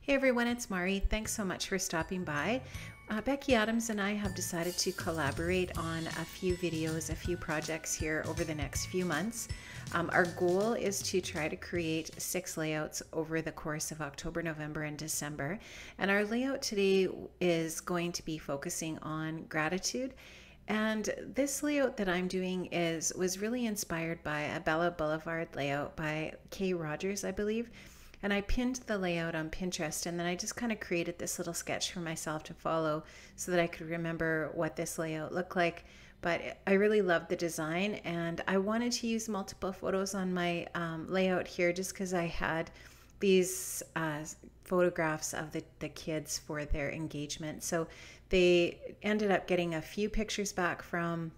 Hey everyone, it's Mari. Thanks so much for stopping by. Becki Adams and I have decided to collaborate on a few videos, a few projects here over the next few months. Our goal is to try to create 6 layouts over the course of October, November, and December. And our layout today is going to be focusing on gratitude. And this layout that I'm doing was really inspired by a Bella Boulevard layout by Kay Rogers, I believe. And I pinned the layout on Pinterest, and then I just kind of created this little sketch for myself to follow so that I could remember what this layout looked like. But I really loved the design, and I wanted to use multiple photos on my layout here just because I had these photographs of the kids for their engagement. So they ended up getting a few pictures back from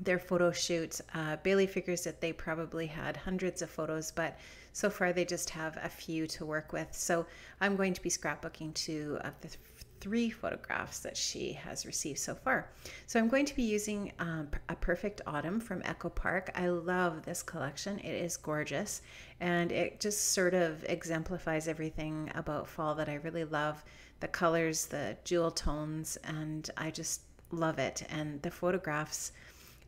their photo shoot. Bailey figures that they probably had hundreds of photos, but so far they just have a few to work with. So I'm going to be scrapbooking 2 of the 3 photographs that she has received so far. So I'm going to be using a Perfect Autumn from Echo Park. I love this collection. It is gorgeous, and it just sort of exemplifies everything about fall that I really love. The colors, the jewel tones, and I just love it. And the photographs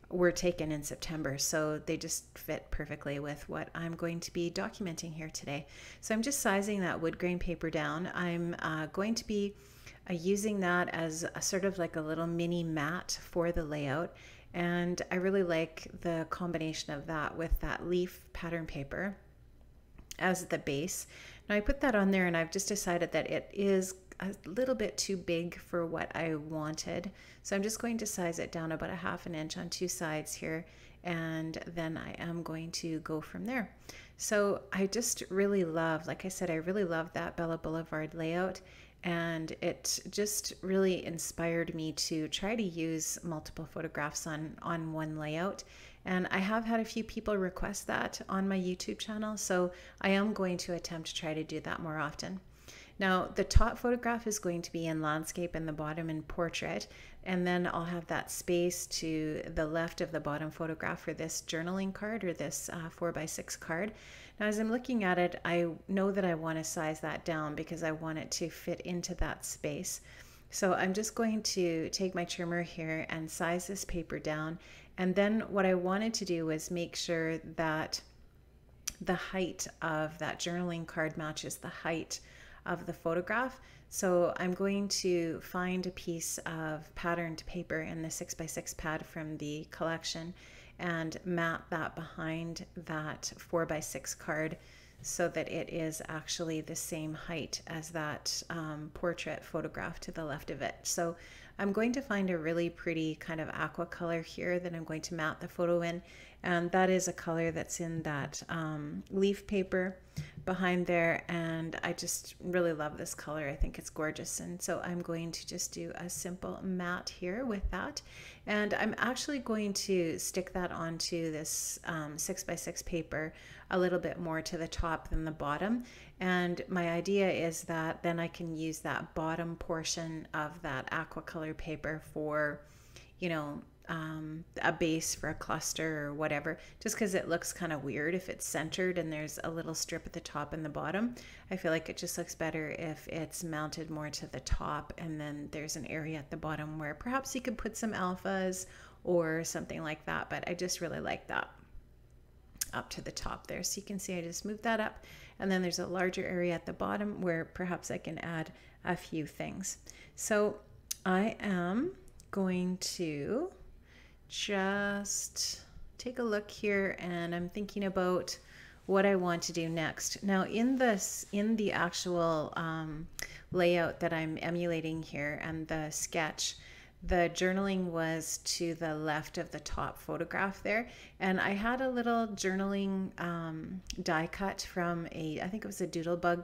were taken in September, so they just fit perfectly with what I'm going to be documenting here today. So I'm just sizing that wood grain paper down. I'm going to be using that as a sort of like a little mini mat for the layout, and I really like the combination of that with that leaf pattern paper as the base. Now I put that on there, and I've just decided that it is a little bit too big for what I wanted. So I'm just going to size it down about 1/2 inch on 2 sides here, and then I am going to go from there. So I just really love, like I said, I really love that Bella Boulevard layout, and it just really inspired me to try to use multiple photographs on one layout. And I have had a few people request that on my YouTube channel, so I am going to attempt to try to do that more often. Now, the top photograph is going to be in landscape and the bottom in portrait, and then I'll have that space to the left of the bottom photograph for this journaling card, or this 4x6 card. Now, as I'm looking at it, I know that I want to size that down because I want it to fit into that space. So I'm just going to take my trimmer here and size this paper down. And then what I wanted to do was make sure that the height of that journaling card matches the height of the photograph. So I'm going to find a piece of patterned paper in the 6x6 pad from the collection and mat that behind that 4x6 card so that it is actually the same height as that portrait photograph to the left of it. So I'm going to find a really pretty kind of aqua color here that I'm going to mat the photo in, and that is a color that's in that leaf paper behind there, and I just really love this color. I think it's gorgeous, and so I'm going to just do a simple mat here with that, and I'm actually going to stick that onto this 6x6 paper a little bit more to the top than the bottom. And my idea is that then I can use that bottom portion of that aqua color paper for, you know, a base for a cluster or whatever, just because it looks kind of weird if it's centered and there's a little strip at the top and the bottom. I feel like it just looks better if it's mounted more to the top, and then there's an area at the bottom where perhaps you could put some alphas or something like that. But I just really like that up to the top there. So you can see I just moved that up, and then there's a larger area at the bottom where perhaps I can add a few things. So I am going to just take a look here, and I'm thinking about what I want to do next. Now in the actual layout that I'm emulating here and the sketch, the journaling was to the left of the top photograph there, and I had a little journaling die cut from I think it was a Doodlebug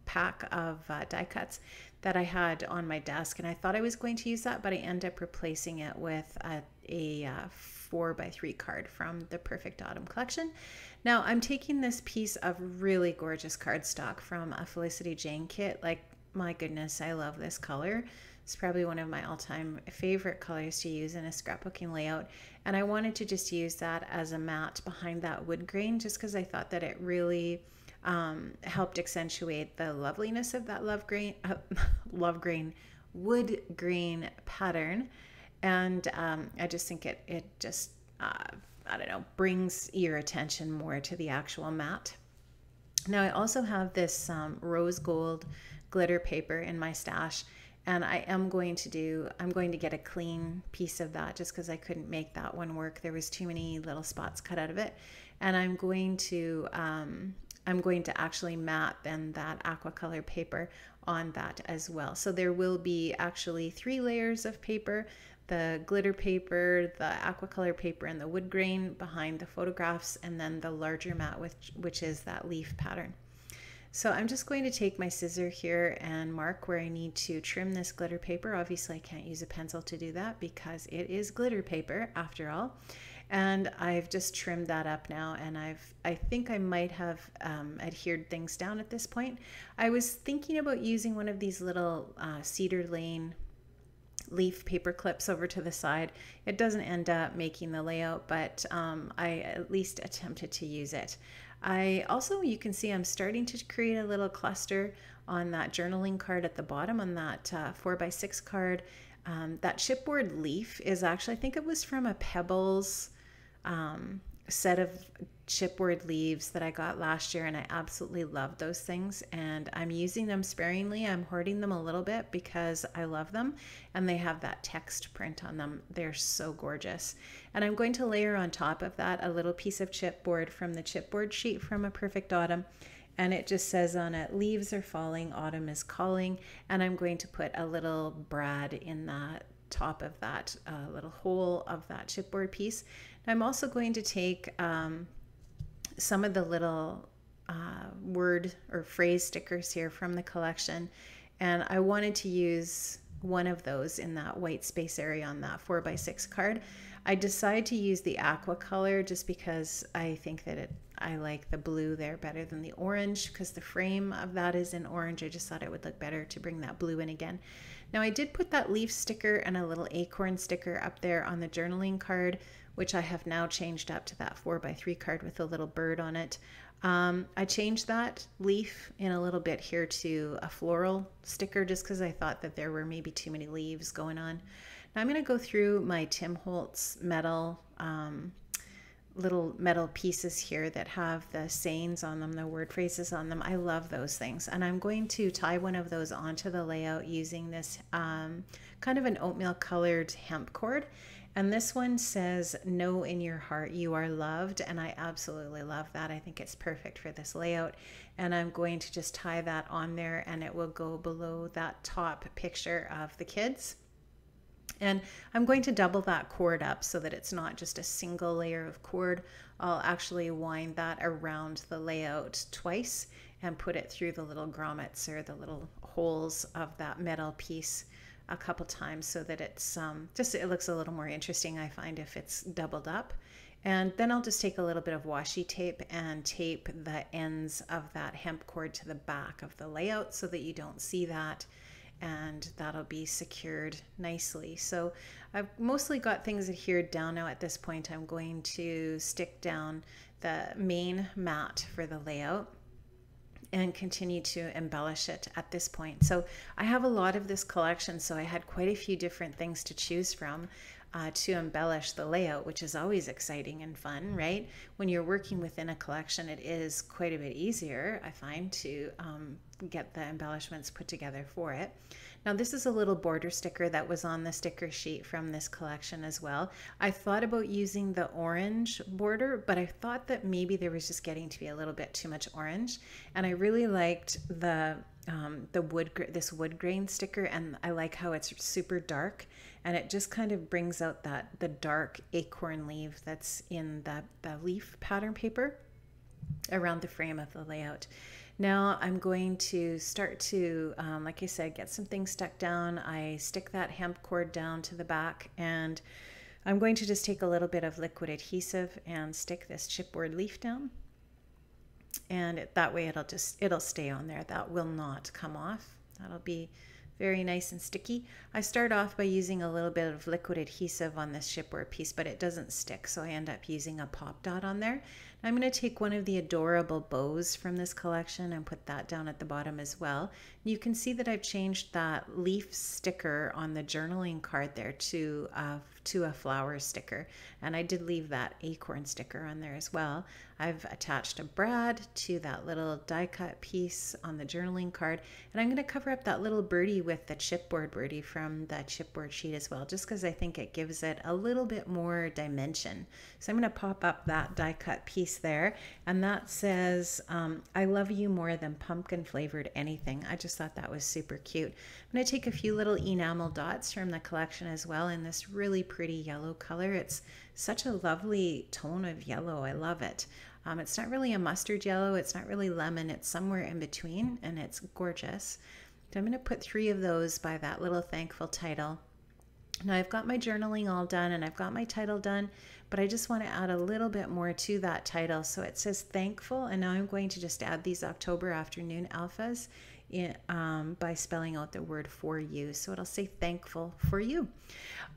pack of die cuts that I had on my desk, and I thought I was going to use that, but I ended up replacing it with a 4x3 card from the Perfect Autumn collection. Now I'm taking this piece of really gorgeous cardstock from a Felicity Jane kit. Like, my goodness, I love this color. It's probably one of my all-time favorite colors to use in a scrapbooking layout, and I wanted to just use that as a mat behind that wood grain just because I thought that it really helped accentuate the loveliness of that wood grain pattern. And I just think it just, I don't know, brings your attention more to the actual mat. Now I also have this rose gold glitter paper in my stash, and I'm going to get a clean piece of that just because I couldn't make that one work. There was too many little spots cut out of it. And I'm going to actually mat then that aqua color paper on that as well. So there will be actually 3 layers of paper: the glitter paper, the aqua color paper, and the wood grain behind the photographs, and then the larger mat which is that leaf pattern. So I'm just going to take my scissor here and mark where I need to trim this glitter paper. Obviously I can't use a pencil to do that because it is glitter paper after all. And I've just trimmed that up now, and I think I might have adhered things down at this point. I was thinking about using one of these little Cedar Lane leaf paper clips over to the side. It doesn't end up making the layout, but I at least attempted to use it. I also, you can see I'm starting to create a little cluster on that journaling card at the bottom on that 4x6 card. That chipboard leaf is actually, I think it was from a Pebbles set of chipboard leaves that I got last year, and I absolutely love those things, and I'm using them sparingly. I'm hoarding them a little bit because I love them, and they have that text print on them. They're so gorgeous. And I'm going to layer on top of that a little piece of chipboard from the chipboard sheet from A Perfect Autumn, and it just says on it, "Leaves are falling, autumn is calling," and I'm going to put a little brad in that top of that little hole of that chipboard piece. I'm also going to take some of the little word or phrase stickers here from the collection, and I wanted to use one of those in that white space area on that 4x6 card. I decided to use the aqua color just because I think that I like the blue there better than the orange, because the frame of that is in orange. I just thought it would look better to bring that blue in again. Now I did put that leaf sticker and a little acorn sticker up there on the journaling card, which I have now changed up to that 4x3 card with a little bird on it. I changed that leaf in a little bit here to a floral sticker just because I thought that there were maybe too many leaves going on. Now I'm going to go through my Tim Holtz metal, little metal pieces here that have the sayings on them, the word phrases on them. I love those things. And I'm going to tie one of those onto the layout using this kind of an oatmeal colored hemp cord. And this one says, "Know in your heart you are loved." And I absolutely love that. I think it's perfect for this layout. And I'm going to just tie that on there, and it will go below that top picture of the kids. And I'm going to double that cord up so that it's not just a single layer of cord. I'll actually wind that around the layout twice and put it through the little grommets or the little holes of that metal piece a couple times so that it's it looks a little more interesting, I find, if it's doubled up. And then I'll just take a little bit of washi tape and tape the ends of that hemp cord to the back of the layout so that you don't see that, and that'll be secured nicely. So I've mostly got things adhered down now. At this point I'm going to stick down the main mat for the layout and continue to embellish it at this point. So I have a lot of this collection, so I had quite a few different things to choose from to embellish the layout, which is always exciting and fun, right? When you're working within a collection, it is quite a bit easier, I find, to get the embellishments put together for it. Now this is a little border sticker that was on the sticker sheet from this collection as well. I thought about using the orange border, but I thought that maybe there was just getting to be a little bit too much orange, and I really liked this wood grain sticker, and I like how it's super dark, and it just kind of brings out the dark acorn leaf that's in the leaf pattern paper around the frame of the layout. Now I'm going to start to, like I said, get some things stuck down. I stick that hemp cord down to the back, and I'm going to just take a little bit of liquid adhesive and stick this chipboard leaf down. And that way it'll stay on there. That will not come off. That'll be very nice and sticky. I start off by using a little bit of liquid adhesive on this chipboard piece, but it doesn't stick, so I end up using a pop dot on there. I'm going to take one of the adorable bows from this collection and put that down at the bottom as well. You can see that I've changed that leaf sticker on the journaling card there to a flower sticker, and I did leave that acorn sticker on there as well. I've attached a brad to that little die cut piece on the journaling card, and I'm going to cover up that little birdie with the chipboard birdie from that chipboard sheet as well, just because I think it gives it a little bit more dimension. So I'm going to pop up that die cut piece there, and that says I love you more than pumpkin flavored anything. I just thought that was super cute. I'm going to take a few little enamel dots from the collection as well in this really pretty yellow color. It's such a lovely tone of yellow. I love it. It's not really a mustard yellow, it's not really lemon, it's somewhere in between, and it's gorgeous. So I'm going to put 3 of those by that little thankful title. Now I've got my journaling all done and I've got my title done, but I just want to add a little bit more to that title. So it says thankful, and now I'm going to just add these October afternoon alphas by spelling out the word for you. So it'll say thankful for you.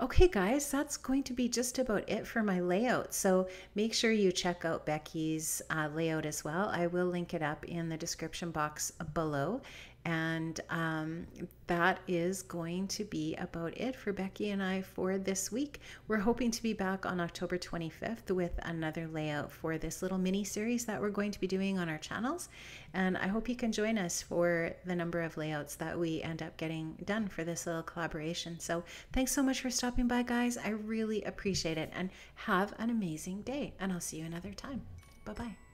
Okay guys, that's going to be just about it for my layout. So make sure you check out Becki's layout as well. I will link it up in the description box below. And that is going to be about it for Becki and I for this week. We're hoping to be back on October 25th with another layout for this little mini series that we're going to be doing on our channels. And I hope you can join us for the number of layouts that we end up getting done for this little collaboration. So thanks so much for stopping by, guys. I really appreciate it, and have an amazing day, and I'll see you another time. Bye-bye.